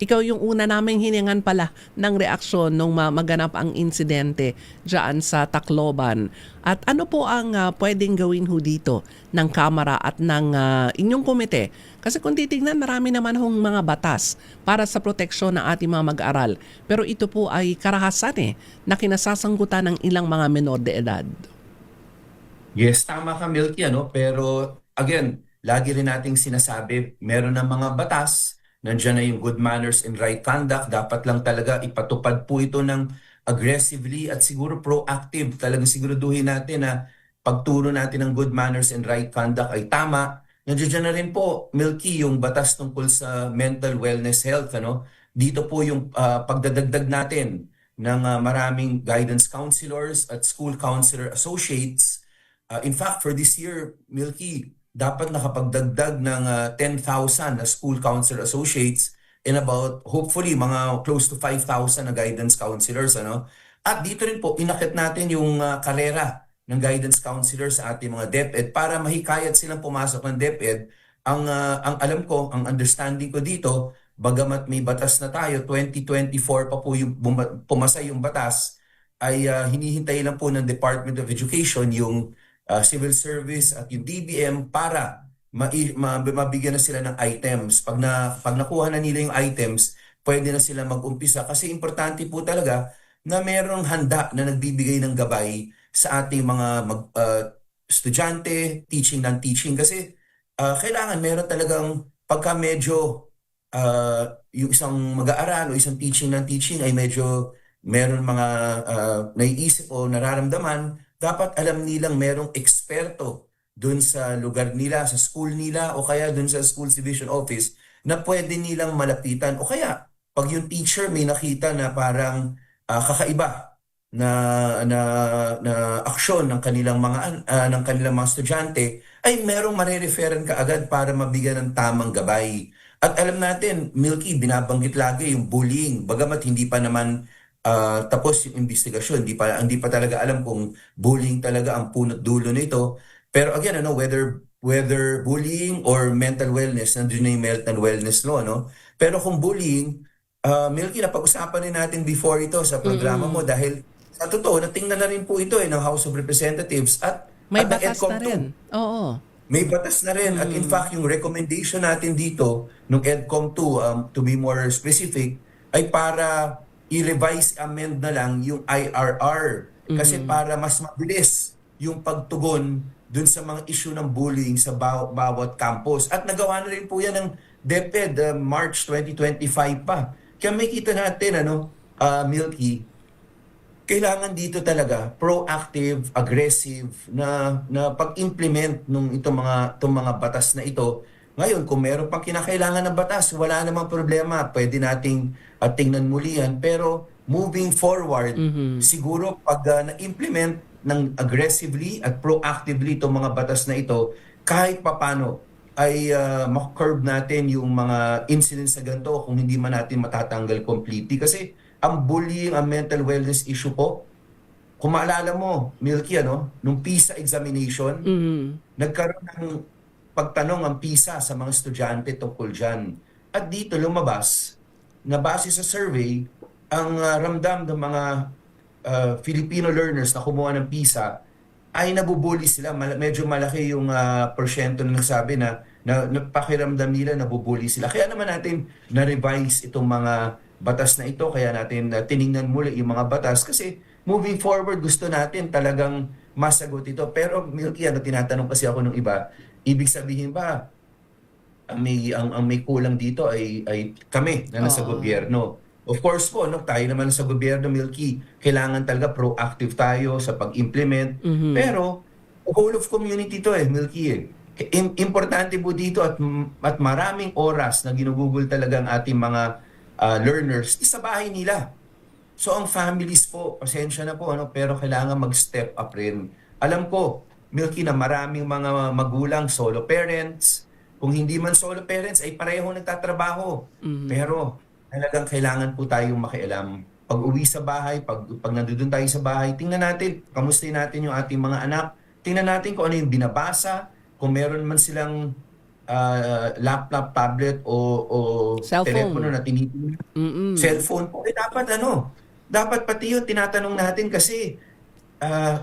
ikaw yung una naming hiningan pala ng reaksyon nung maganap ang insidente dyan sa Tacloban. At ano po ang pwedeng gawin ho dito ng Kamara at ng inyong komite? Kasi kung titignan, marami naman hong mga batas para sa proteksyon ng ating mga mag-aaral. Pero ito po ay karahasan na kinasasangkutan ng ilang mga menor de edad. Yes, tama ka, Milky, ano? Pero again, lagi rin nating sinasabi, meron ng mga batas, nandiyan na yung good manners and right conduct, dapat lang talaga ipatupad po ito ng aggressively at siguro proactive. Talagang siguraduhin natin na pagturo natin ng good manners and right conduct ay tama. Nandiyan na rin po, Milky, yung batas tungkol sa mental wellness health, ano? Dito po yung pagdadagdag natin ng maraming guidance counselors at school counselor associates. In fact, for this year, Milky, dapat nakapagdagdag ng 10,000 na school counselor associates and about, hopefully, mga close to 5,000 na guidance counselors. Ano? At dito rin po, inakit natin yung karera ng guidance counselors sa ating mga DepEd para mahikayat silang pumasok ng DepEd. Ang alam ko, ang understanding ko dito, bagamat may batas na tayo, 2024 pa po yung pumasa yung batas, ay hinihintay lang po ng Department of Education yung civil service at yung DBM para mabigyan na sila ng items. Pag nakuha na nila yung items, pwede na sila mag-umpisa. Kasi importante po talaga na merong handa na nagbibigay ng gabay sa ating mga estudyante, teaching ng teaching. Kasi kailangan meron talagang pagka medyo yung isang mag-aaral o isang teaching ng teaching ay medyo meron mga naiisip o nararamdaman, dapat alam nilang merong eksperto dun sa lugar nila, sa school nila, o kaya dun sa school division office na pwede nilang malapitan. O kaya, pag yung teacher may nakita na parang kakaiba na aksyon ng kanilang mga estudyante, ay merong marereferan ka agad para mabigyan ng tamang gabay. At alam natin, Milky, binabanggit lagi yung bullying. Bagamat hindi pa naman tapos yung investigasyon, hindi pa talaga alam kung bullying talaga ang punot dulo nito. Pero again, ano, whether bullying or mental wellness, nandun na yung mental wellness law, no? Pero kung bullying, Milky, napag-usapan rin natin before ito sa programa mo dahil sa totoo, natingnan na rin po ito ng House of Representatives at May ng batas EDCOM na 2. rin. Oo. May batas na rin. At in fact, yung recommendation natin dito, nung EDCOM 2, to be more specific, ay para i-revise, amend na lang yung IRR. Kasi para mas mabilis yung pagtugon dun sa mga issue ng bullying sa bawat campus. At nagawa na rin po yan ng DepEd, March 2025 pa. Kaya may kita natin, Milky, kailangan dito talaga proactive, aggressive na pag-implement itong mga batas na ito. Ngayon, kung meron pang kinakailangan ng batas, wala namang problema. Pwede nating tingnan muli yan. Pero moving forward, siguro pag na-implement ng aggressively at proactively itong mga batas na ito, kahit papano ay makurb natin yung mga incidents na ganito kung hindi man natin matatanggal completely. Kasi ang bullying, ang mental wellness issue po, kung maalala mo, Milky, nung PISA examination, nagkaroon ng pagtanong ang PISA sa mga estudyante tungkol dyan. At dito lumabas na base sa survey, ang ramdam ng mga Filipino learners na kumuha ng PISA ay nabubully sila. Medyo malaki yung porsyento na nagsabi na pakiramdam nila nabubully sila. Kaya naman natin na-revise itong mga batas na ito. Kaya natin tiningnan muli yung mga batas. Kasi moving forward, gusto natin talagang masagot ito. Pero Milky, tinatanong kasi ako ng iba, ibig sabihin ba, ang may kulang dito ay kami na nasa gobyerno. Of course po, tayo naman sa gobyerno, Milky, kailangan talaga proactive tayo sa pag-implement. Pero, whole of community to Milky. Importante po dito at maraming oras na ginugugol talaga ang ating mga learners sa bahay nila. So, ang families po, pasensya na po, pero kailangan mag-step up rin. Alam ko, Milky, na maraming mga magulang, solo parents. Kung hindi man solo parents, ay pareho nagtatrabaho. Pero, talagang kailangan po tayong makialam. Pag uwi sa bahay, pag nandoon tayo sa bahay, tingnan natin, kamustahin natin yung ating mga anak. Tingnan natin kung ano yung binabasa, kung meron man silang laptop, tablet o Cellphone. telepono na tinitingnan, cellphone po, dapat pati yun tinatanong natin kasi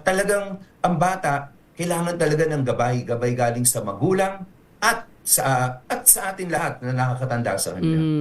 talagang ang bata kailangan talaga ng gabay galing sa magulang at sa ating lahat na nakakatanda sa kanila.